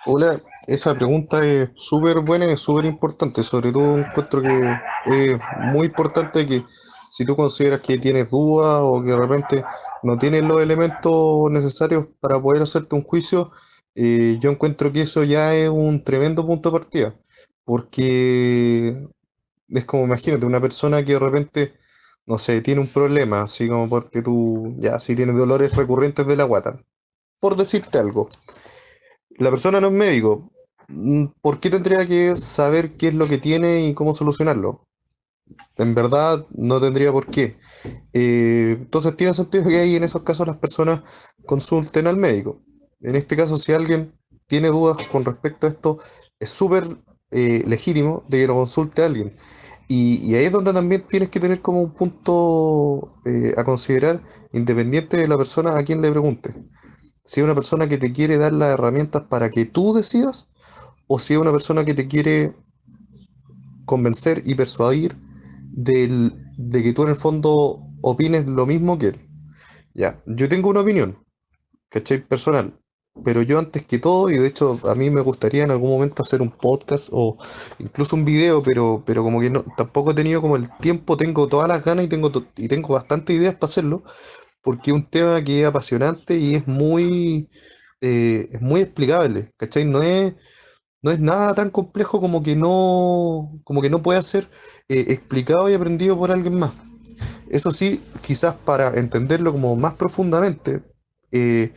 Hola, esa pregunta es súper buena y es súper importante. Sobre todo encuentro que es muy importante que si tú consideras que tienes dudas o que de repente no tienes los elementos necesarios para poder hacerte un juicio, yo encuentro que eso ya es un tremendo punto de partida. Porque es como, imagínate, una persona que de repente, no sé, tiene un problema, así como porque tú, ya, si tienes dolores recurrentes de la guata, por decirte algo. La persona no es médico. ¿Por qué tendría que saber qué es lo que tiene y cómo solucionarlo? En verdad, no tendría por qué. Entonces tiene sentido que ahí en esos casos las personas consulten al médico. En este caso, si alguien tiene dudas con respecto a esto, es súper legítimo de que lo consulte a alguien. Y ahí es donde también tienes que tener como un punto a considerar, independiente de la persona a quien le pregunte. Si es una persona que te quiere dar las herramientas para que tú decidas, o si es una persona que te quiere convencer y persuadir de que tú en el fondo opines lo mismo que él. Ya, yo tengo una opinión, ¿cachai? Personal. Pero yo antes que todo, y de hecho a mí me gustaría en algún momento hacer un podcast o incluso un video, pero como que no, tampoco he tenido como el tiempo, tengo todas las ganas y tengo bastantes ideas para hacerlo, porque es un tema que es apasionante y es muy explicable, ¿cachai? No es nada tan complejo como que no pueda ser explicado y aprendido por alguien más. Eso sí, quizás para entenderlo como más profundamente, eh,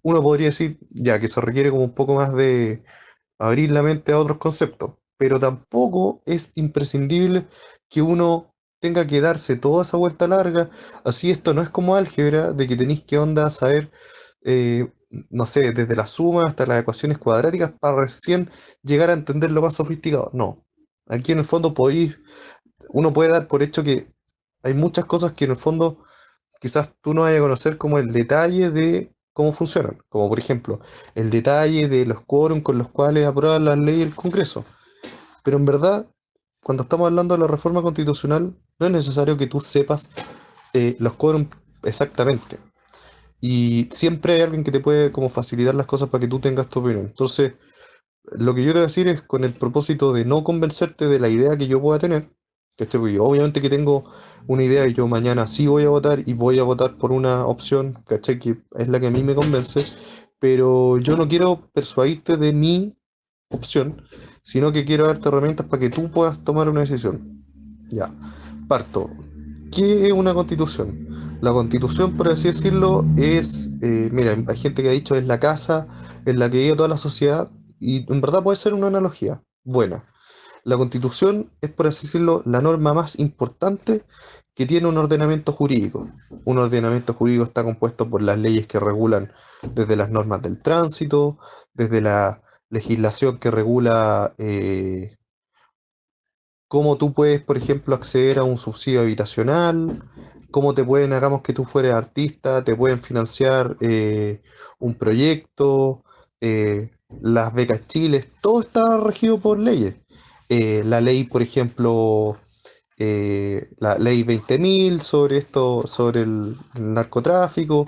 uno podría decir ya que se requiere como un poco más de abrir la mente a otros conceptos, pero tampoco es imprescindible que uno tenga que darse toda esa vuelta larga. Así esto no es como álgebra, de que tenéis que onda saber, no sé, desde la suma hasta las ecuaciones cuadráticas para recién llegar a entender lo más sofisticado. No. Aquí en el fondo uno puede dar por hecho que hay muchas cosas que en el fondo quizás tú no vayas a conocer como el detalle de cómo funcionan, como por ejemplo el detalle de los quórums con los cuales aprueba las leyes el Congreso. Pero en verdad, cuando estamos hablando de la reforma constitucional, no es necesario que tú sepas los quórums exactamente. Y siempre hay alguien que te puede como facilitar las cosas para que tú tengas tu opinión. Entonces, lo que yo te voy a decir es con el propósito de no convencerte de la idea que yo pueda tener, ¿cachai? Porque obviamente que tengo una idea y yo mañana sí voy a votar y voy a votar por una opción, ¿cachai? Que es la que a mí me convence, pero yo no quiero persuadirte de mi opción, sino que quiero darte herramientas para que tú puedas tomar una decisión. Ya, parto. ¿Qué es una constitución? La constitución, por así decirlo, mira, hay gente que ha dicho es la casa en la que vive toda la sociedad y en verdad puede ser una analogía buena. La constitución es, por así decirlo, la norma más importante que tiene un ordenamiento jurídico. Un ordenamiento jurídico está compuesto por las leyes que regulan desde las normas del tránsito, desde la legislación que regula cómo tú puedes, por ejemplo, acceder a un subsidio habitacional, cómo te pueden, hagamos que tú fueres artista, te pueden financiar un proyecto, las becas Chile, todo está regido por leyes. La ley, por ejemplo, la ley 20.000 sobre esto, sobre el narcotráfico,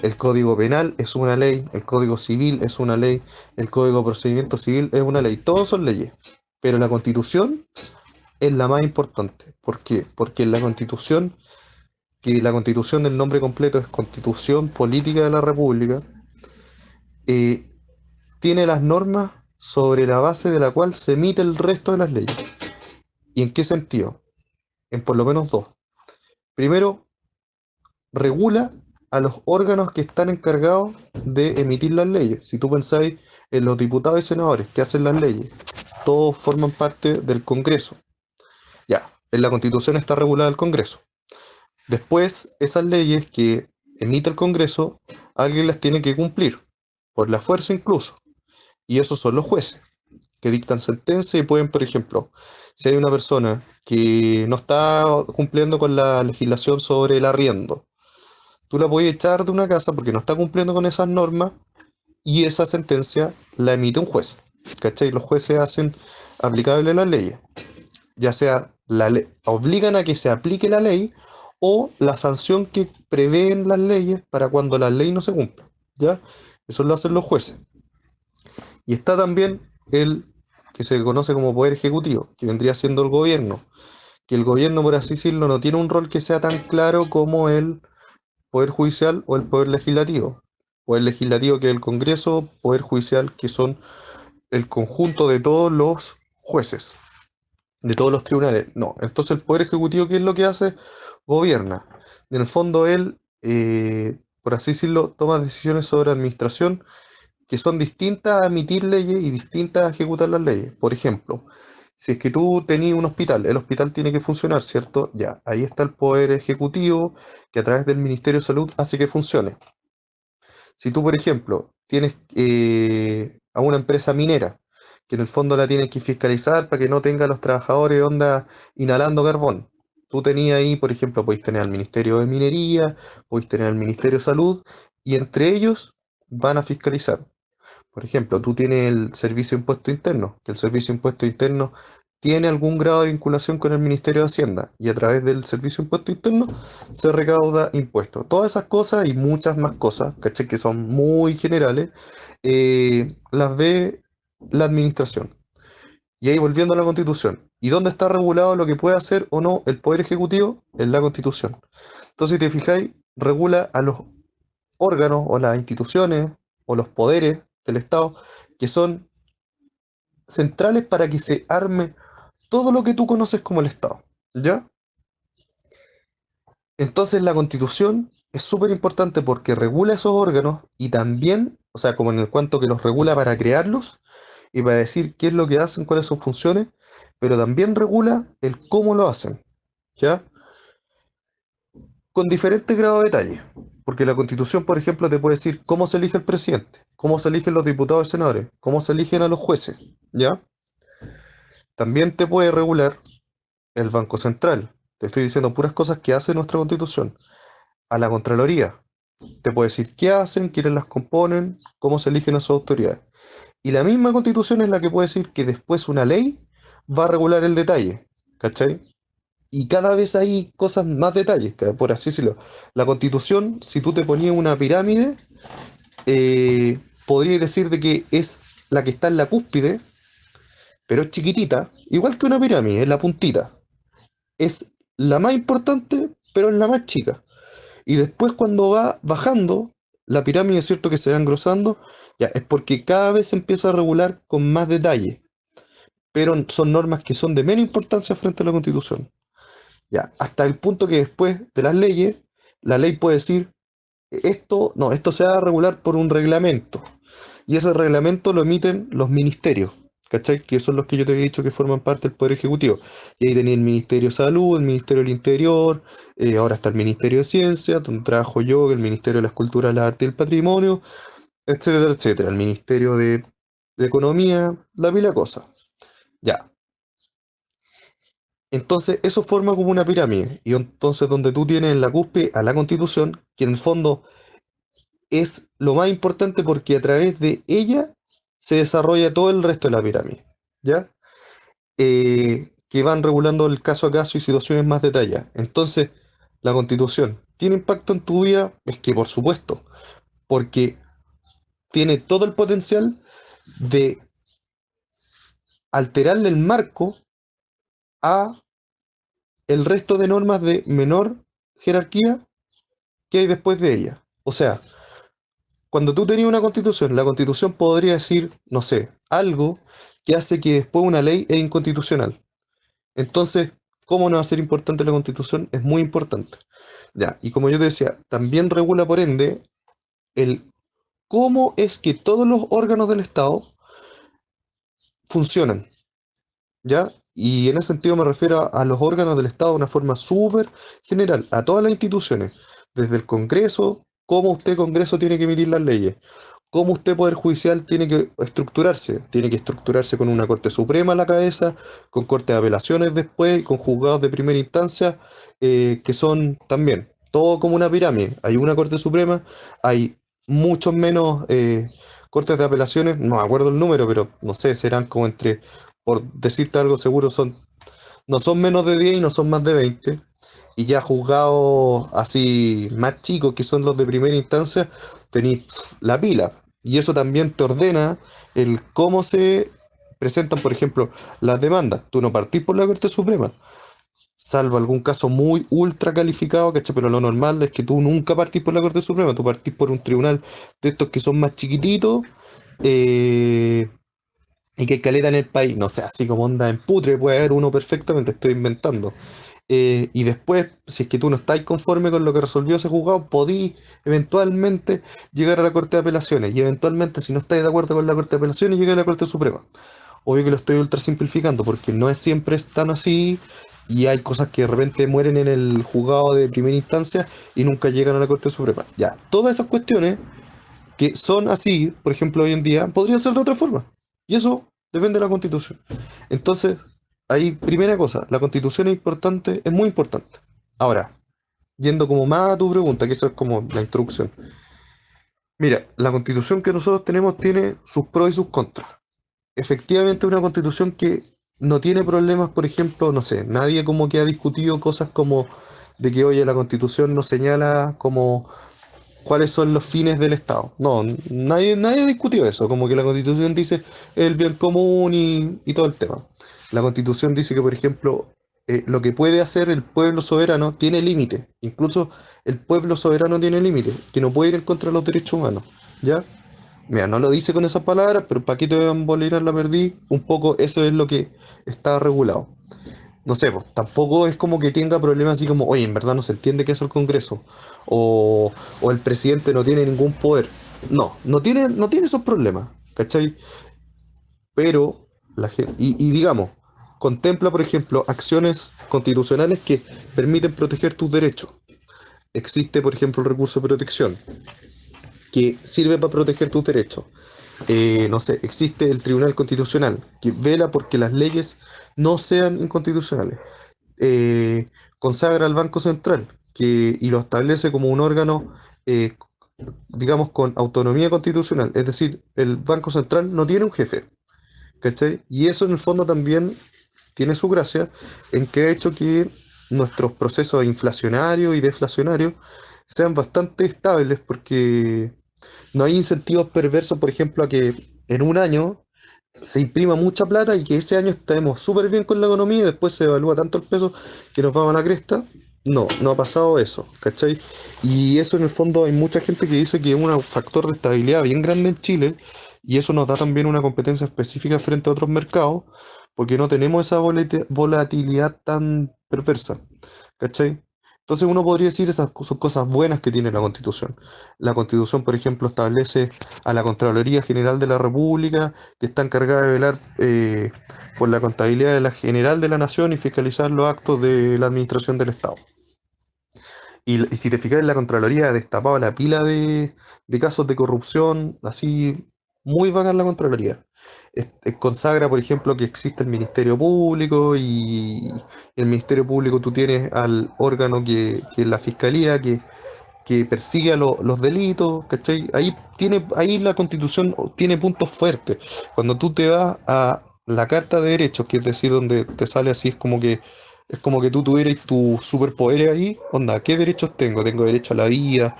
el Código Penal es una ley, el Código Civil es una ley, el Código de Procedimiento Civil es una ley, todos son leyes. Pero la Constitución es la más importante. ¿Por qué? Porque en la Constitución, que la Constitución del nombre completo es Constitución Política de la República, eh, tiene las normas sobre la base de la cual se emite el resto de las leyes. ¿Y en qué sentido? En por lo menos dos. Primero, regula a los órganos que están encargados de emitir las leyes. Si tú pensáis en los diputados y senadores que hacen las leyes, todos forman parte del Congreso. Ya, en la Constitución está regulada el Congreso. Después, esas leyes que emite el Congreso, alguien las tiene que cumplir, por la fuerza incluso. Y esos son los jueces, que dictan sentencia y pueden, por ejemplo, si hay una persona que no está cumpliendo con la legislación sobre el arriendo, tú la puedes echar de una casa porque no está cumpliendo con esas normas y esa sentencia la emite un juez. ¿Cachai? Los jueces hacen aplicable las leyes, ya sea obligan a que se aplique la ley o la sanción que prevén las leyes para cuando la ley no se cumple, ¿ya? Eso lo hacen los jueces. Y está también el que se conoce como poder ejecutivo, que vendría siendo el gobierno, que el gobierno, por así decirlo, no tiene un rol que sea tan claro como el poder judicial o el poder legislativo. Poder legislativo que es el Congreso, poder judicial que son el conjunto de todos los jueces, de todos los tribunales. No, entonces el poder ejecutivo, ¿qué es lo que hace? Gobierna. En el fondo él, por así decirlo, toma decisiones sobre administración que son distintas a emitir leyes y distintas a ejecutar las leyes. Por ejemplo, si es que tú tenías un hospital, el hospital tiene que funcionar, ¿cierto? Ya, ahí está el poder ejecutivo que a través del Ministerio de Salud hace que funcione. Si tú, por ejemplo, tienes a una empresa minera, que en el fondo la tienes que fiscalizar para que no tenga a los trabajadores onda inhalando carbón. Tú tenías ahí, por ejemplo, podéis tener al Ministerio de Minería, podéis tener al Ministerio de Salud, y entre ellos van a fiscalizar. Por ejemplo, tú tienes el Servicio de Impuesto Interno, que el Servicio de Impuesto Interno tiene algún grado de vinculación con el Ministerio de Hacienda y a través del Servicio de Impuesto Interno se recauda impuestos. Todas esas cosas y muchas más cosas, ¿cachai? Que son muy generales, las ve la administración. Y ahí volviendo a la Constitución. ¿Y dónde está regulado lo que puede hacer o no el Poder Ejecutivo? En la Constitución. Entonces, si te fijáis, regula a los órganos o las instituciones o los poderes del Estado que son centrales para que se arme todo lo que tú conoces como el Estado. ¿Ya? Entonces la Constitución es súper importante porque regula esos órganos y también, o sea, como en el cuanto que los regula para crearlos y para decir qué es lo que hacen, cuáles son sus funciones, pero también regula el cómo lo hacen. ¿Ya? Con diferentes grados de detalle. Porque la Constitución, por ejemplo, te puede decir cómo se elige el presidente, cómo se eligen los diputados y senadores, cómo se eligen a los jueces, ¿ya? También te puede regular el Banco Central. Te estoy diciendo puras cosas que hace nuestra Constitución. A la Contraloría. Te puede decir qué hacen, quiénes las componen, cómo se eligen a sus autoridades. Y la misma Constitución es la que puede decir que después una ley va a regular el detalle, ¿cachai? Y cada vez hay cosas más detalles, por así decirlo. La Constitución, si tú te ponías una pirámide, podrías decir de que es la que está en la cúspide, pero es chiquitita, igual que una pirámide, es la puntita. Es la más importante, pero es la más chica. Y después cuando va bajando, la pirámide es cierto que se va engrosando, ya, es porque cada vez se empieza a regular con más detalle, pero son normas que son de menos importancia frente a la Constitución. Ya, hasta el punto que después de las leyes, la ley puede decir, esto, no, esto se va a regular por un reglamento. Y ese reglamento lo emiten los ministerios, ¿cachai? Que son los que yo te había dicho que forman parte del Poder Ejecutivo. Y ahí tenía el Ministerio de Salud, el Ministerio del Interior, ahora está el Ministerio de Ciencia, donde trabajo yo, el Ministerio de las Culturas, las Artes y el Patrimonio, etcétera, etcétera. El Ministerio de Economía, la pila de cosas. Ya. Entonces, eso forma como una pirámide. Y entonces, donde tú tienes en la cúspide a la Constitución, que en el fondo es lo más importante porque a través de ella se desarrolla todo el resto de la pirámide, ¿ya? Que van regulando el caso a caso y situaciones más detalladas. Entonces, la Constitución tiene impacto en tu vida, es que por supuesto, porque tiene todo el potencial de alterarle el marco a el resto de normas de menor jerarquía que hay después de ella. O sea, cuando tú tenías una constitución, la constitución podría decir, no sé, algo que hace que después una ley es inconstitucional. Entonces, ¿cómo no va a ser importante la constitución? Es muy importante. Ya, y como yo te decía, también regula por ende el cómo es que todos los órganos del Estado funcionan, ¿ya? Y en ese sentido me refiero a los órganos del Estado de una forma súper general, a todas las instituciones, desde el Congreso, cómo usted Congreso tiene que emitir las leyes, cómo usted Poder Judicial tiene que estructurarse con una Corte Suprema a la cabeza, con Corte de Apelaciones después, con juzgados de primera instancia, que son también todo como una pirámide. Hay una Corte Suprema, hay muchos menos Cortes de Apelaciones, no me acuerdo el número, pero no sé, serán como entre, por decirte algo seguro, no son menos de 10 y no son más de 20. Y ya juzgados así más chicos, que son los de primera instancia, tenéis la pila. Y eso también te ordena el cómo se presentan, por ejemplo, las demandas. Tú no partís por la Corte Suprema, salvo algún caso muy ultra calificado, ¿cachai? Pero lo normal es que tú nunca partís por la Corte Suprema, tú partís por un tribunal de estos que son más chiquititos, eh, y que caleta en el país, no sé, así como onda en Putre, puede haber uno perfectamente, estoy inventando. Y después, si es que tú no estás conforme con lo que resolvió ese juzgado, podís eventualmente llegar a la Corte de Apelaciones. Y eventualmente, si no estáis de acuerdo con la Corte de Apelaciones, llegar a la Corte Suprema. Obvio que lo estoy ultra simplificando, porque no es siempre tan así. Y hay cosas que de repente mueren en el juzgado de primera instancia y nunca llegan a la Corte Suprema. Ya, todas esas cuestiones que son así, por ejemplo, hoy en día, podrían ser de otra forma. Y eso depende de la Constitución. Entonces, ahí, primera cosa, la Constitución es importante, es muy importante. Ahora, yendo como más a tu pregunta, que eso es como la introducción. Mira, la Constitución que nosotros tenemos tiene sus pros y sus contras. Efectivamente, una Constitución que no tiene problemas, por ejemplo, no sé, nadie como que ha discutido cosas como de que, oye, la Constitución no señala como cuáles son los fines del Estado. No, nadie discutió eso, como que la Constitución dice el bien común y todo el tema. La Constitución dice que, por ejemplo, lo que puede hacer el pueblo soberano tiene límite. Incluso el pueblo soberano tiene límite, que no puede ir en contra de los derechos humanos. ¿Ya? Mira, no lo dice con esas palabras, pero para qué te voy a embolinar la perdí, un poco eso es lo que está regulado. No sé, pues, tampoco es como que tenga problemas así como, oye, en verdad no se entiende qué es el Congreso, o el presidente no tiene ningún poder. No, no tiene esos problemas, ¿cachai? Pero la gente, y digamos, contempla, por ejemplo, acciones constitucionales que permiten proteger tus derechos. Existe, por ejemplo, el recurso de protección, que sirve para proteger tus derechos. No sé, existe el Tribunal Constitucional, que vela porque las leyes no sean inconstitucionales. eh, Consagra al Banco Central y lo establece como un órgano, eh, digamos, con autonomía constitucional. Es decir, el Banco Central no tiene un jefe, ¿cachai? Y eso en el fondo también tiene su gracia en que ha hecho que nuestros procesos inflacionarios y deflacionarios sean bastante estables porque no hay incentivos perversos, por ejemplo, a que en un año se imprima mucha plata y que ese año estemos súper bien con la economía y después se evalúa tanto el peso que nos vamos a la cresta. No, no ha pasado eso, ¿cachai? Y eso en el fondo hay mucha gente que dice que es un factor de estabilidad bien grande en Chile y eso nos da también una competencia específica frente a otros mercados porque no tenemos esa volatilidad tan perversa, ¿cachai? Entonces uno podría decir esas son cosas buenas que tiene la Constitución. La Constitución, por ejemplo, establece a la Contraloría General de la República, que está encargada de velar por la contabilidad de la general de la nación y fiscalizar los actos de la administración del Estado. Y si te fijas, la Contraloría ha destapado la pila de casos de corrupción, así, muy bacán la Contraloría. Consagra, por ejemplo, que existe el Ministerio Público y el Ministerio Público tú tienes al órgano que es la Fiscalía, que persigue a los delitos, ¿cachai? Ahí la Constitución tiene puntos fuertes. Cuando tú te vas a la Carta de Derechos, que es decir, donde te sale así, es como que tú tuvieras tus superpoderes ahí, onda, ¿qué derechos tengo? Tengo derecho a la vida,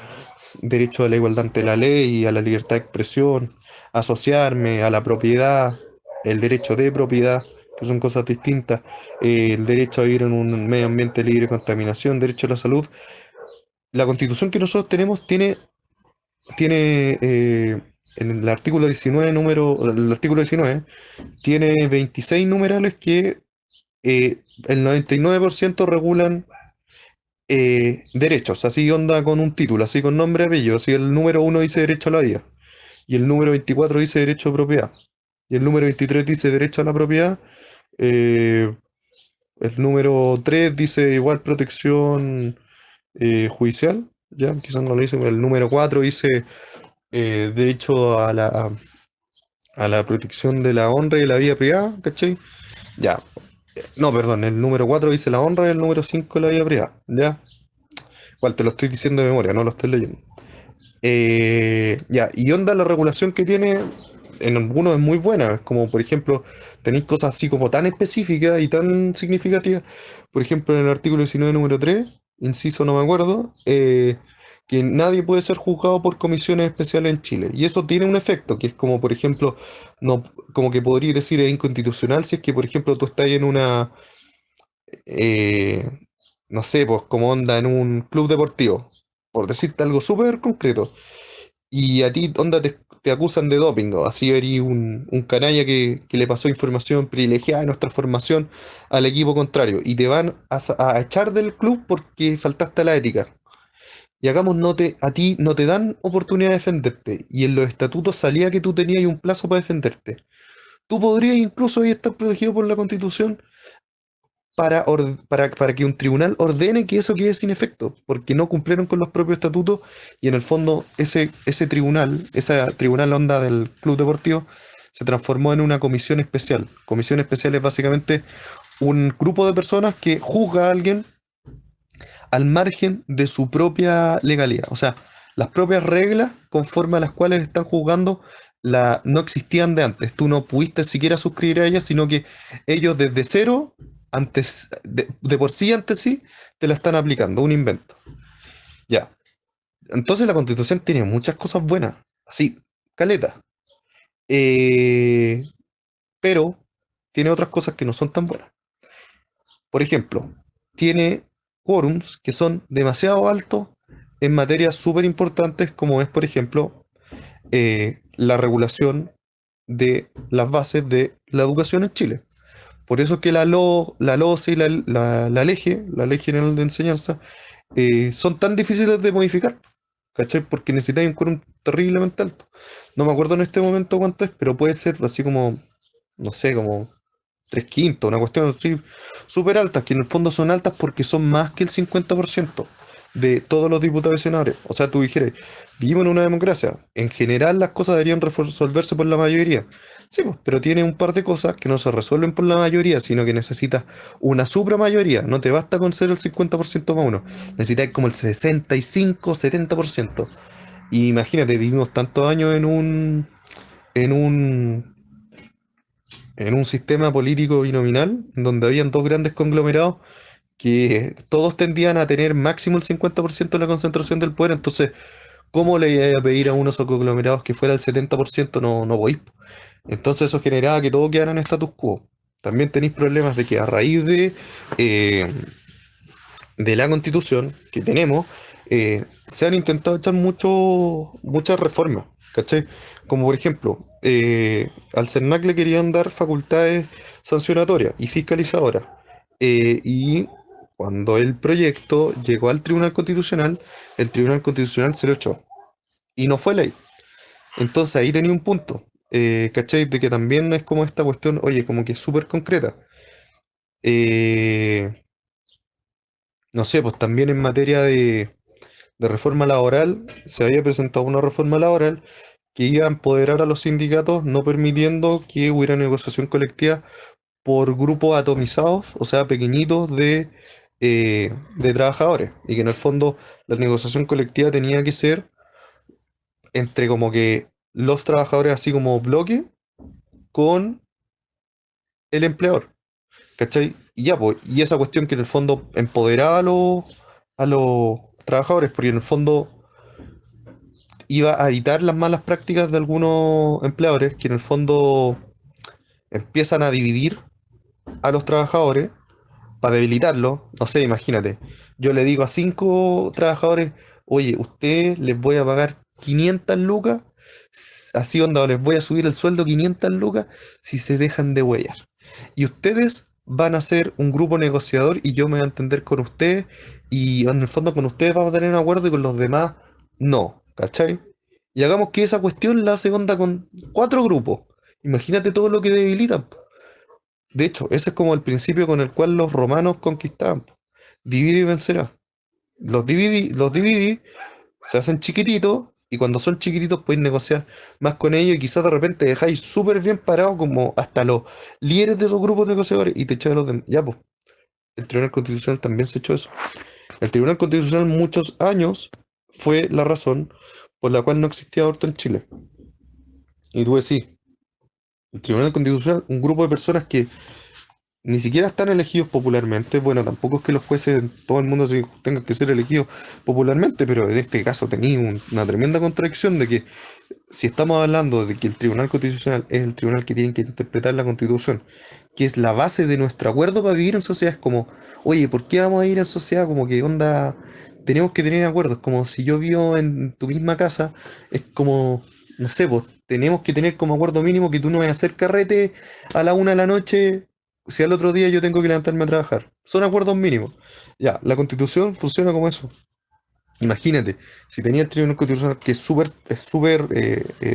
derecho a la igualdad ante la ley, a la libertad de expresión, a asociarme, a la propiedad, el derecho de propiedad, que son cosas distintas, el derecho a vivir en un medio ambiente libre de contaminación, derecho a la salud. La constitución que nosotros tenemos tiene en el artículo 19, tiene 26 numerales que el 99% regulan derechos, así onda con un título, así con nombre y apellido. Si el número uno dice derecho a la vida, y el número 24 dice derecho a propiedad, y el número 23 dice derecho a la propiedad, eh, el número 3 dice igual protección judicial, ya, quizás no lo dice, pero el número 4 dice derecho a la protección de la honra y la vida privada, ¿cachai? Ya, no, perdón, el número 4 dice la honra y el número 5 la vida privada, ya. Igual te lo estoy diciendo de memoria, no lo estoy leyendo. Ya, y onda la regulación que tiene, en algunos es muy buena, es como por ejemplo, tenéis cosas así como tan específicas y tan significativas, por ejemplo en el artículo 19 número 3 inciso no me acuerdo, que nadie puede ser juzgado por comisiones especiales en Chile. Y eso tiene un efecto, que es como, por ejemplo, no, como que podría decir es inconstitucional si es que, por ejemplo, tú estás en una, eh, no sé, pues como onda en un club deportivo, por decirte algo súper concreto, y a ti, onda, te acusan de doping, o así eres un canalla que le pasó información privilegiada de nuestra formación al equipo contrario, y te van a echar del club porque faltaste a la ética. Y hagamos, a ti no te dan oportunidad de defenderte. Y en los estatutos salía que tú tenías un plazo para defenderte. Tú podrías incluso ahí estar protegido por la Constitución para que un tribunal ordene que eso quede sin efecto, porque no cumplieron con los propios estatutos y en el fondo ese tribunal, esa tribunal onda del club deportivo, se transformó en una comisión especial. Comisión especial es básicamente un grupo de personas que juzga a alguien al margen de su propia legalidad. O sea, las propias reglas conforme a las cuales están juzgando no existían de antes. Tú no pudiste siquiera suscribir a ellas, sino que ellos desde cero, de por sí ante sí, te la están aplicando, un invento. Ya. Entonces la Constitución tiene muchas cosas buenas, así, caleta. Eh, pero tiene otras cosas que no son tan buenas. Por ejemplo, tiene quórums que son demasiado altos en materias súper importantes como es, por ejemplo, la regulación de las bases de la educación en Chile. Por eso que la LOCE y la LEGE, la Ley General de Enseñanza, son tan difíciles de modificar, ¿cachai? Porque necesitáis un quórum terriblemente alto. No me acuerdo en este momento cuánto es, pero puede ser así como, no sé, como tres quintos, una cuestión así súper altas, que en el fondo son altas porque son más que el 50% de todos los diputados y senadores. O sea, tú dijeras, vivimos en una democracia, en general las cosas deberían resolverse por la mayoría. Sí, pues, pero tiene un par de cosas que no se resuelven por la mayoría, sino que necesitas una supramayoría. No te basta con ser el 50% más uno. Necesitas como el 65-70%. Y imagínate, vivimos tantos años en un en un sistema político binominal, en donde habían dos grandes conglomerados que todos tendían a tener máximo el 50% de la concentración del poder. Entonces, ¿cómo le iba a pedir a uno de esos conglomerados que fuera el 70%? No, no podéis. Entonces eso generaba que todo quedara en status quo. También tenéis problemas de que a raíz eh, de la constitución que tenemos, se han intentado echar muchas reformas, ¿cachai? Como por ejemplo, al CERNAC le querían dar facultades sancionatorias y fiscalizadoras. Y cuando el proyecto llegó al Tribunal Constitucional, el Tribunal Constitucional se lo echó. Y no fue ley. Entonces ahí tenía un punto. ¿Cachai? De que también es como esta cuestión, oye, como que es súper concreta. Eh, no sé, pues también en materia de reforma laboral, se había presentado una reforma laboral que iba a empoderar a los sindicatos, no permitiendo que hubiera negociación colectiva por grupos atomizados, o sea, pequeñitos de trabajadores, y que en el fondo la negociación colectiva tenía que ser entre como que los trabajadores así como bloque con el empleador, ¿cachai? Y ya, pues, y esa cuestión que en el fondo empoderaba a los trabajadores, porque en el fondo iba a evitar las malas prácticas de algunos empleadores que en el fondo empiezan a dividir a los trabajadores para debilitarlos. No sé, imagínate, yo le digo a 5 trabajadores, oye, ustedes les voy a pagar 500 lucas, así onda, o les voy a subir el sueldo 500 lucas si se dejan de huellar. Y ustedes van a ser un grupo negociador y yo me voy a entender con ustedes y en el fondo con ustedes vamos a tener un acuerdo y con los demás no, ¿cachai? Y hagamos que esa cuestión la hace onda con 4 grupos. Imagínate todo lo que debilitan. De hecho, ese es como el principio con el cual los romanos conquistaban. Divide y vencerá. Los dividi se hacen chiquititos y cuando son chiquititos podéis negociar más con ellos y quizás de repente dejáis súper bien parado como hasta los líderes de esos grupos negociadores y te echáis a los demás. Ya, pues, el Tribunal Constitucional también se echó eso. El Tribunal Constitucional muchos años fue la razón por la cual no existía aborto en Chile. Y tú decís, el Tribunal Constitucional, un grupo de personas que ni siquiera están elegidos popularmente. Bueno, tampoco es que los jueces en todo el mundo tengan que ser elegidos popularmente, pero en este caso tenía una tremenda contradicción de que si estamos hablando de que el Tribunal Constitucional es el tribunal que tiene que interpretar la Constitución, que es la base de nuestro acuerdo para vivir en sociedad, es como, oye, ¿por qué vamos a ir en sociedad? Como que onda, tenemos que tener acuerdos, como si yo vivo en tu misma casa, es como, no sé, pues tenemos que tener como acuerdo mínimo que tú no vayas a hacer carrete a la 1 de la noche si al otro día yo tengo que levantarme a trabajar. Son acuerdos mínimos. Ya, la Constitución funciona como eso. Imagínate, si tenía el Tribunal Constitucional que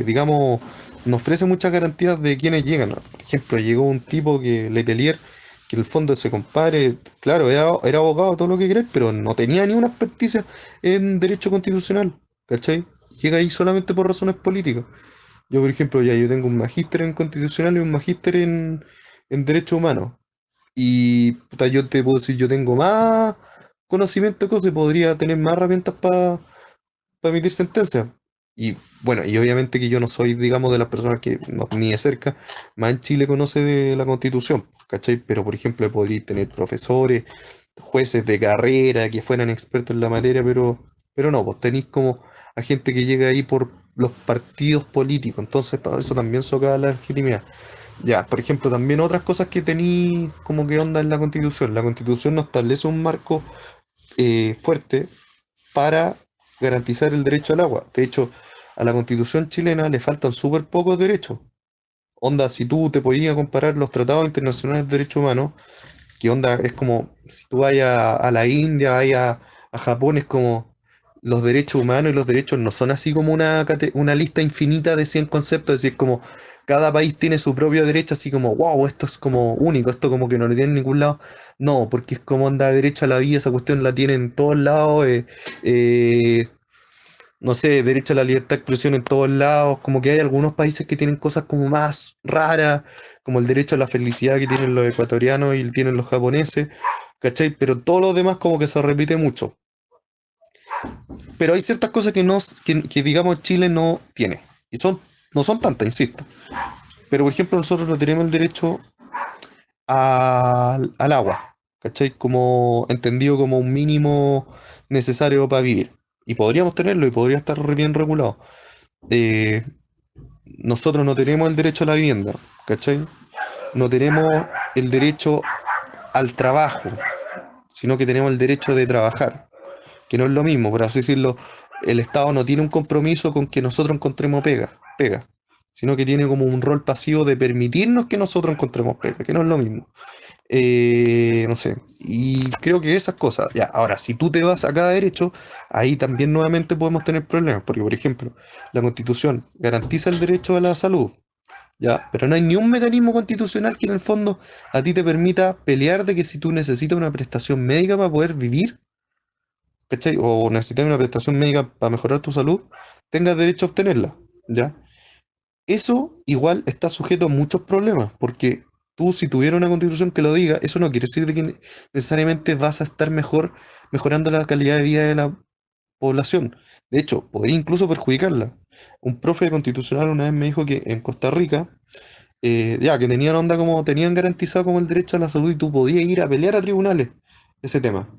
digamos, nos ofrece muchas garantías de quienes llegan. Por ejemplo, llegó un tipo que, Letelier, que en el fondo ese compadre, claro, era abogado, todo lo que querés, pero no tenía ni una experticia en derecho constitucional, ¿cachai? Llega ahí solamente por razones políticas. Yo, por ejemplo, ya yo tengo un magíster en constitucional y un magíster en derecho humano. Y puta, yo te puedo decir, yo tengo más conocimiento de cosas y podría tener más herramientas para emitir sentencias. Y bueno, y obviamente que yo no soy, digamos, de las personas que ni de cerca, más en Chile conoce de la Constitución, ¿cachai? Pero por ejemplo, podría tener profesores, jueces de carrera que fueran expertos en la materia, pero no, pues tenéis como a gente que llega ahí por los partidos políticos, entonces todo eso también socava la legitimidad. Ya, por ejemplo, también otras cosas que tení como que onda en la Constitución. La Constitución no establece un marco fuerte para garantizar el derecho al agua. De hecho, a la Constitución chilena le faltan súper pocos derechos. Onda, si tú te podías comparar los tratados internacionales de derechos humanos, que onda es como si tú vayas a la India, vayas a Japón, es como los derechos humanos y los derechos no son así como una lista infinita de 100 conceptos, es decir, como cada país tiene su propio derecho, así como, wow, esto es como único, esto como que no lo tiene en ningún lado. No, porque es como onda derecho a la vida, esa cuestión la tienen en todos lados, eh, no sé, derecho a la libertad de expresión en todos lados, como que hay algunos países que tienen cosas como más raras, como el derecho a la felicidad que tienen los ecuatorianos y tienen los japoneses, ¿cachai? Pero todo lo demás como que se repite mucho. Pero hay ciertas cosas que digamos Chile no tiene, y no son tantas, insisto. Pero por ejemplo nosotros no tenemos el derecho al agua, ¿cachai? Como entendido como un mínimo necesario para vivir. Y podríamos tenerlo y podría estar bien regulado. Eh, Nosotros no tenemos el derecho a la vivienda, ¿cachai? No tenemos el derecho al trabajo, sino que tenemos el derecho de trabajar, que no es lo mismo, por así decirlo. El Estado no tiene un compromiso con que nosotros encontremos pega, sino que tiene como un rol pasivo de permitirnos que nosotros encontremos pega, que no es lo mismo. No sé, y creo que esas cosas. Ya, ahora, si tú te vas a cada derecho, ahí también nuevamente podemos tener problemas, porque por ejemplo, la Constitución garantiza el derecho a la salud, ya, pero no hay ni un mecanismo constitucional que en el fondo a ti te permita pelear de que si tú necesitas una prestación médica para poder vivir, ¿cachai? O necesitas una prestación médica para mejorar tu salud, tengas derecho a obtenerla, ¿ya? Eso igual está sujeto a muchos problemas, porque tú si tuviera una constitución que lo diga, eso no quiere decir de que necesariamente vas a estar mejorando la calidad de vida de la población. De hecho, podría incluso perjudicarla. Un profe constitucional una vez me dijo que en Costa Rica, ya, que tenían onda como, tenían garantizado como el derecho a la salud y tú podías ir a pelear a tribunales ese tema.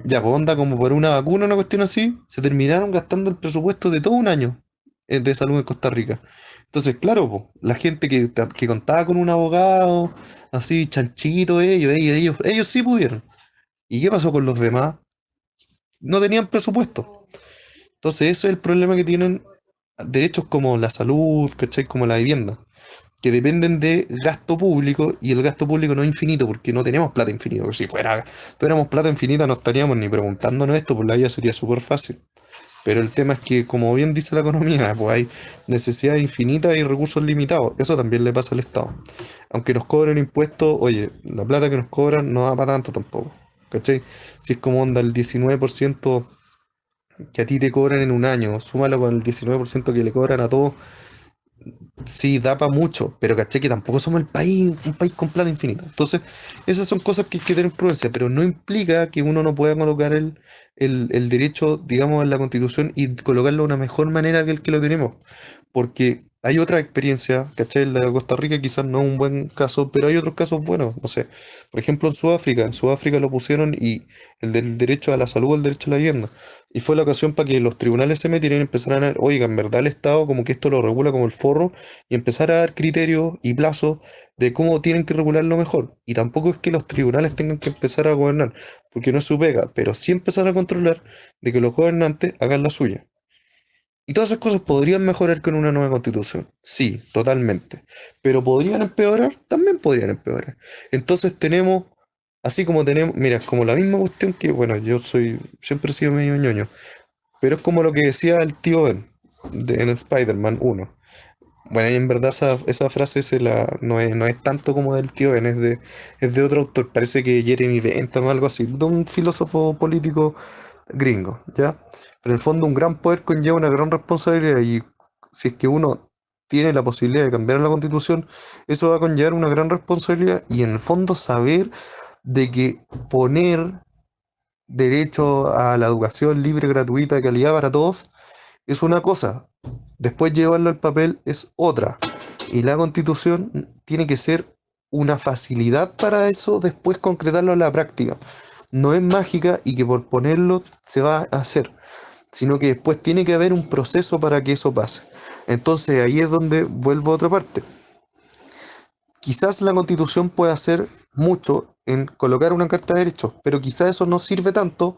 Ya, pues onda como por una vacuna, una cuestión así, se terminaron gastando el presupuesto de todo un año de salud en Costa Rica. Entonces, claro, pues, la gente que contaba con un abogado, así, chanchito, ellos sí pudieron. ¿Y qué pasó con los demás? No tenían presupuesto. Entonces, ese es el problema que tienen derechos como la salud, ¿cachai? Como la vivienda, que dependen de gasto público y el gasto público no es infinito porque no tenemos plata infinita. Porque si tuviéramos plata infinita no estaríamos ni preguntándonos esto, pues la vida sería súper fácil. Pero el tema es que, como bien dice la economía, pues hay necesidades infinitas y recursos limitados. Eso también le pasa al Estado. Aunque nos cobren impuestos, oye, la plata que nos cobran no da para tanto tampoco. ¿Cachai? Si es como onda el 19% que a ti te cobran en un año, súmalo con el 19% que le cobran a todos. Sí, da para mucho, pero caché que tampoco somos un país con plata infinita. Entonces, esas son cosas que hay que tener prudencia, pero no implica que uno no pueda colocar el derecho, digamos, en la Constitución y colocarlo de una mejor manera que el que lo tenemos. Porque hay otra experiencia, ¿cachai? La de Costa Rica quizás no es un buen caso, pero hay otros casos buenos, no sé. Por ejemplo, en Sudáfrica lo pusieron y el del derecho a la salud, el derecho a la vivienda. Y fue la ocasión para que los tribunales se metieran y empezaran a ver, oiga, en verdad el Estado como que esto lo regula como el forro y empezar a dar criterios y plazos de cómo tienen que regularlo mejor. Y tampoco es que los tribunales tengan que empezar a gobernar, porque no es su pega, pero sí empezar a controlar de que los gobernantes hagan la suya. ¿Y todas esas cosas podrían mejorar con una nueva constitución? Sí, totalmente. ¿Pero podrían empeorar? También podrían empeorar. Entonces tenemos, así como tenemos, mira, es como la misma cuestión que, bueno, siempre he sido medio ñoño, pero es como lo que decía el tío Ben en Spider-Man 1. Bueno, y en verdad esa frase no es tanto como del tío Ben, es de otro autor, parece que Jeremy Bentham o algo así, de un filósofo político gringo, ¿ya? Pero en el fondo un gran poder conlleva una gran responsabilidad y si es que uno tiene la posibilidad de cambiar la constitución, eso va a conllevar una gran responsabilidad y en el fondo saber de que poner derecho a la educación libre, gratuita, de calidad para todos es una cosa, después llevarlo al papel es otra. Y la constitución tiene que ser una facilidad para eso, después concretarlo en la práctica. No es mágica y que por ponerlo se va a hacer, sino que después tiene que haber un proceso para que eso pase. Entonces ahí es donde vuelvo a otra parte. Quizás la constitución pueda hacer mucho en colocar una carta de derechos, pero quizás eso no sirve tanto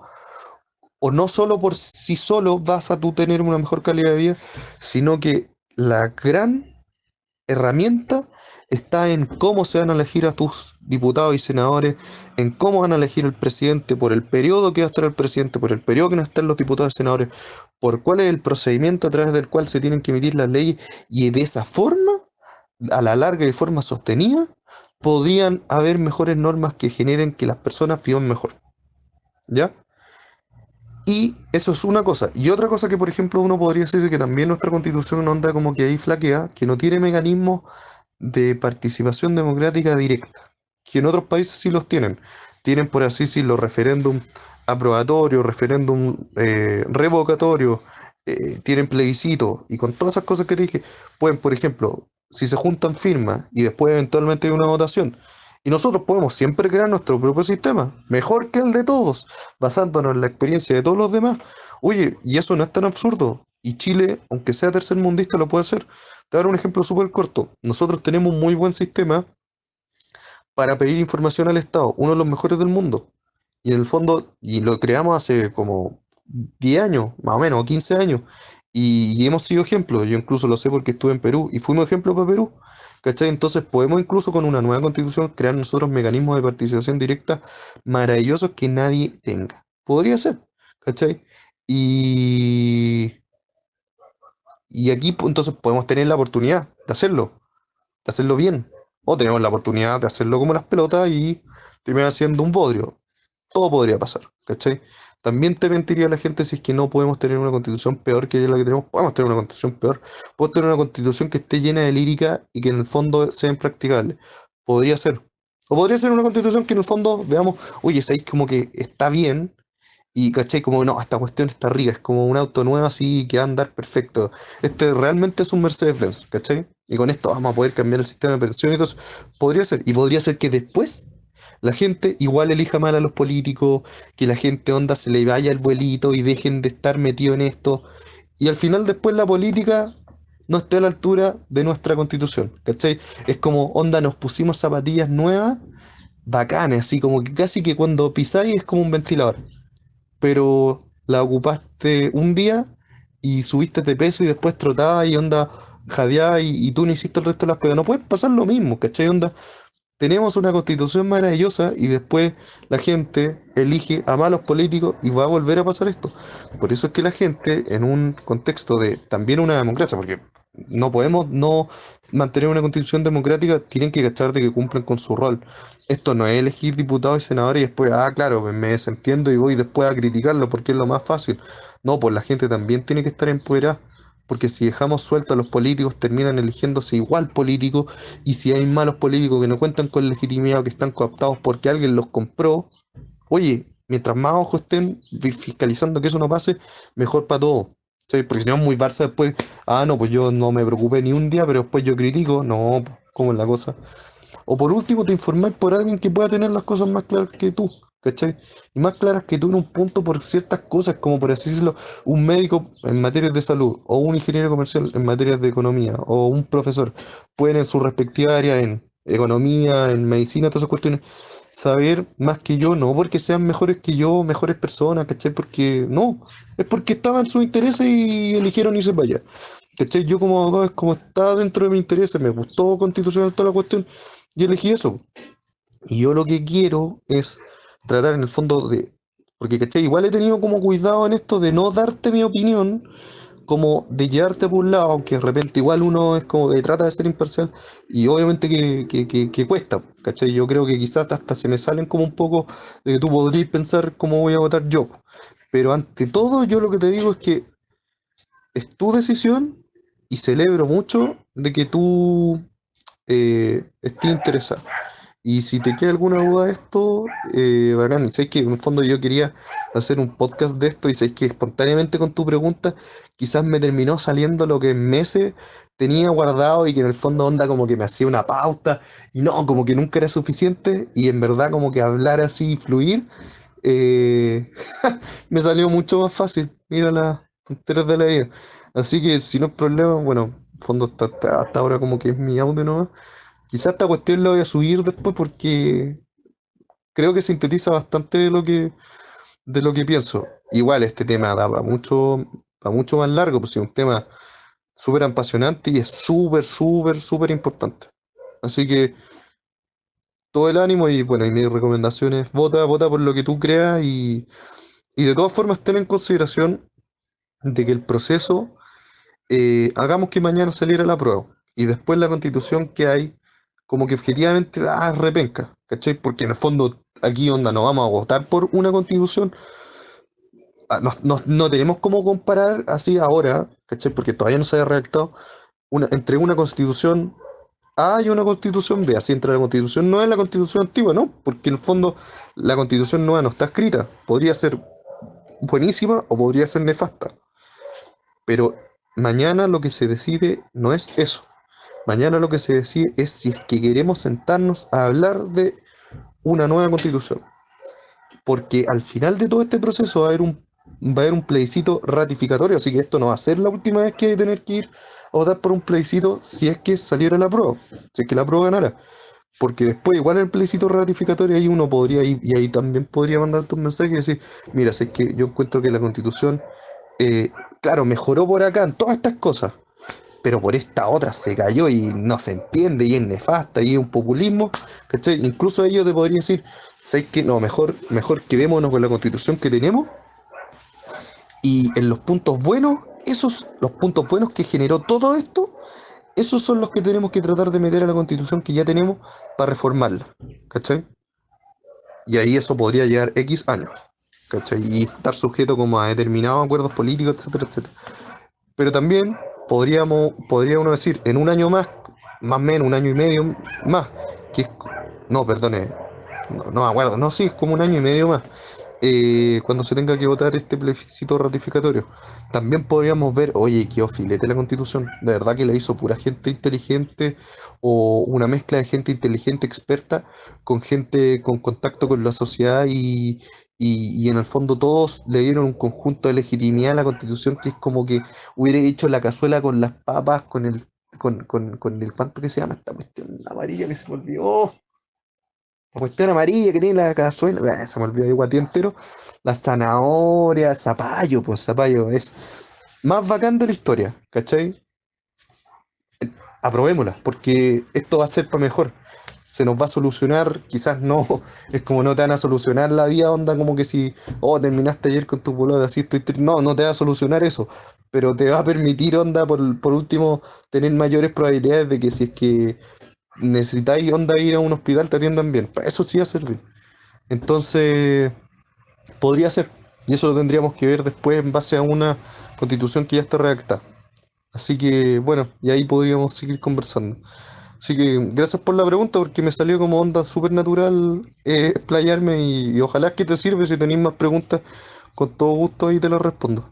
o no solo por sí solo vas a tú tener una mejor calidad de vida, sino que la gran herramienta está en cómo se van a elegir a tus diputados y senadores, en cómo van a elegir al presidente, por el periodo que va a estar el presidente, por el periodo que no están los diputados y senadores, por cuál es el procedimiento a través del cual se tienen que emitir las leyes, y de esa forma, a la larga y de forma sostenida, podrían haber mejores normas que generen que las personas vivan mejor. ¿Ya? Y eso es una cosa. Y otra cosa que, por ejemplo, uno podría decir que también nuestra constitución onda como que ahí flaquea, que no tiene mecanismos de participación democrática directa, que en otros países sí los tienen. Tienen, por así decirlo, referéndum aprobatorio, referéndum revocatorio, tienen plebiscito, y con todas esas cosas que te dije, pueden, por ejemplo, si se juntan firmas y después eventualmente hay una votación, y nosotros podemos siempre crear nuestro propio sistema, mejor que el de todos, basándonos en la experiencia de todos los demás. Oye, y eso no es tan absurdo. Y Chile, aunque sea tercermundista, lo puede hacer. Te voy a dar un ejemplo súper corto. Nosotros tenemos un muy buen sistema para pedir información al Estado, uno de los mejores del mundo. Y en el fondo, y lo creamos hace como 10 años, más o menos, o 15 años. Y hemos sido ejemplos. Yo incluso lo sé porque estuve en Perú y fuimos ejemplo para Perú. ¿Cachai? Entonces podemos incluso con una nueva constitución crear nosotros mecanismos de participación directa maravillosos que nadie tenga. Podría ser. ¿Cachai? Y, y aquí pues, entonces podemos tener la oportunidad de hacerlo bien. O tenemos la oportunidad de hacerlo como las pelotas y terminar haciendo un bodrio. Todo podría pasar, ¿cachai? También te mentiría la gente si es que no podemos tener una constitución peor que la que tenemos. Podemos tener una constitución peor. Podemos tener una constitución que esté llena de lírica y que en el fondo sea impracticable. Podría ser. O podría ser una constitución que en el fondo veamos, oye, sabéis como que está bien, y caché como no, esta cuestión está rica, es como un auto nuevo así que va a andar perfecto. Este realmente es un Mercedes-Benz, ¿cachai? Y con esto vamos a poder cambiar el sistema de pensión y todo eso. Podría ser, y podría ser que después la gente igual elija mal a los políticos, que la gente onda se le vaya el vuelito y dejen de estar metido en esto. Y al final después la política no esté a la altura de nuestra constitución, ¿cachai? Es como onda, nos pusimos zapatillas nuevas, bacanes, así como que casi que cuando pisáis es como un ventilador, pero la ocupaste un día y subiste de peso y después trotabas y onda jadeabas y tú no hiciste el resto de las pegas. No puede pasar lo mismo, ¿cachai? Onda, tenemos una constitución maravillosa y después la gente elige a malos políticos y va a volver a pasar esto. Por eso es que la gente, en un contexto de también una democracia, porque no podemos no mantener una constitución democrática, tienen que cachar de que cumplen con su rol. Esto no es elegir diputados y senadores y después, claro, me desentiendo y voy después a criticarlo porque es lo más fácil. No, pues la gente también tiene que estar empoderada. Porque si dejamos sueltos a los políticos, terminan eligiéndose igual políticos, y si hay malos políticos que no cuentan con legitimidad o que están cooptados porque alguien los compró, oye, mientras más ojos estén fiscalizando que eso no pase, mejor para todos. ¿cachai? Porque si no es muy Barça después, no, pues yo no me preocupé ni un día, pero después yo critico, no, pues, ¿cómo es la cosa? O por último, te informáis por alguien que pueda tener las cosas más claras que tú, ¿cachai? Y más claras que tú en un punto por ciertas cosas, como por así decirlo, un médico en materias de salud, o un ingeniero comercial en materias de economía, o un profesor, pueden en su respectiva área en economía, en medicina, todas esas cuestiones, saber más que yo, no porque sean mejores que yo, mejores personas, ¿cachai? Porque no, es porque estaban en sus intereses y eligieron irse para allá. ¿Cachai? Yo como abogado es como está dentro de mis intereses, me gustó constitucional toda la cuestión y elegí eso. Y yo lo que quiero es tratar en el fondo de, porque ¿cachai? Igual he tenido como cuidado en esto de no darte mi opinión, como de llevarte por un lado, aunque de repente igual uno es como que trata de ser imparcial y obviamente que cuesta, ¿cachai? Yo creo que quizás hasta se me salen como un poco, tú podrías pensar cómo voy a votar yo. Pero ante todo yo lo que te digo es que es tu decisión y celebro mucho de que tú estés interesado. Y si te queda alguna duda de esto, bacán. Y sabes que en el fondo yo quería hacer un podcast de esto y sabes que espontáneamente con tu pregunta quizás me terminó saliendo lo que en meses tenía guardado y que en el fondo onda como que me hacía una pauta y no, como que nunca era suficiente y en verdad como que hablar así, fluir, eh, me salió mucho más fácil. Mira las tonterías de la vida. Así que si no es problema, bueno, en fondo hasta ahora como que es mi audio nomás. Quizás esta cuestión la voy a subir después porque creo que sintetiza bastante de lo que pienso. Igual este tema da para mucho más largo, pues es un tema súper apasionante y es súper importante. Así que todo el ánimo y bueno, y mis recomendaciones, vota por lo que tú creas y de todas formas ten en consideración de que el proceso, hagamos que mañana saliera la prueba y después la constitución que hay, como que objetivamente, repenca, ¿cachai? Porque en el fondo aquí onda, no vamos a votar por una constitución, no tenemos cómo comparar así ahora, ¿cachai? Porque todavía no se ha redactado entre una constitución A y una constitución B, así entre la constitución nueva y la constitución antigua, ¿no? Porque en el fondo la constitución nueva no está escrita, podría ser buenísima o podría ser nefasta. Pero mañana lo que se decide no es eso. Mañana lo que se decide es si es que queremos sentarnos a hablar de una nueva constitución. Porque al final de todo este proceso va a haber un plebiscito ratificatorio, así que esto no va a ser la última vez que hay que tener que ir a votar por un plebiscito si es que saliera la prueba, si es que la prueba ganara. Porque después, igual en el plebiscito ratificatorio, ahí uno podría ir, y ahí también podría mandarte un mensaje y decir, mira, si es que yo encuentro que la constitución, eh, claro, mejoró por acá en todas estas cosas, pero por esta otra se cayó y no se entiende y es nefasta y es un populismo, ¿cachai? Incluso ellos te podrían decir, ¿sabes qué? No, mejor quedémonos con la constitución que tenemos y en los puntos buenos, los puntos buenos que generó todo esto, esos son los que tenemos que tratar de meter a la constitución que ya tenemos para reformarla, ¿cachai? Y ahí eso podría llevar X años, ¿cachai? Y estar sujeto como a determinados acuerdos políticos, etcétera, etcétera. Pero también podría uno decir, en un año más, más o menos, un año y medio más, que es, no, perdone, no me acuerdo, no, sí, es como un año y medio más, cuando se tenga que votar este plebiscito ratificatorio. También podríamos ver, oye, qué filete la Constitución, de verdad que la hizo pura gente inteligente o una mezcla de gente inteligente, experta, con gente con contacto con la sociedad y en el fondo todos le dieron un conjunto de legitimidad a la Constitución que es como que hubiera hecho la cazuela con las papas, con el, ¿cuánto que se llama esta cuestión amarilla que se me olvidó? La cuestión amarilla que tiene la cazuela, se me olvidó de guatí entero. La zanahoria, zapallo, pues zapallo es más bacán de la historia, ¿cachai? Aprobémosla, porque esto va a ser para mejor. Se nos va a solucionar, quizás no, es como no te van a solucionar la vida, onda como que si, oh, terminaste ayer con tu polola, así estoy no, no te va a solucionar eso, pero te va a permitir, onda, por último, tener mayores probabilidades de que si es que necesitáis, onda, ir a un hospital, te atiendan bien. Para eso sí va a servir. Entonces, podría ser. Y eso lo tendríamos que ver después en base a una constitución que ya está redactada. Así que, bueno, y ahí podríamos seguir conversando. Así que gracias por la pregunta porque me salió como onda súper natural explayarme y ojalá que te sirve si tenéis más preguntas, con todo gusto ahí te las respondo.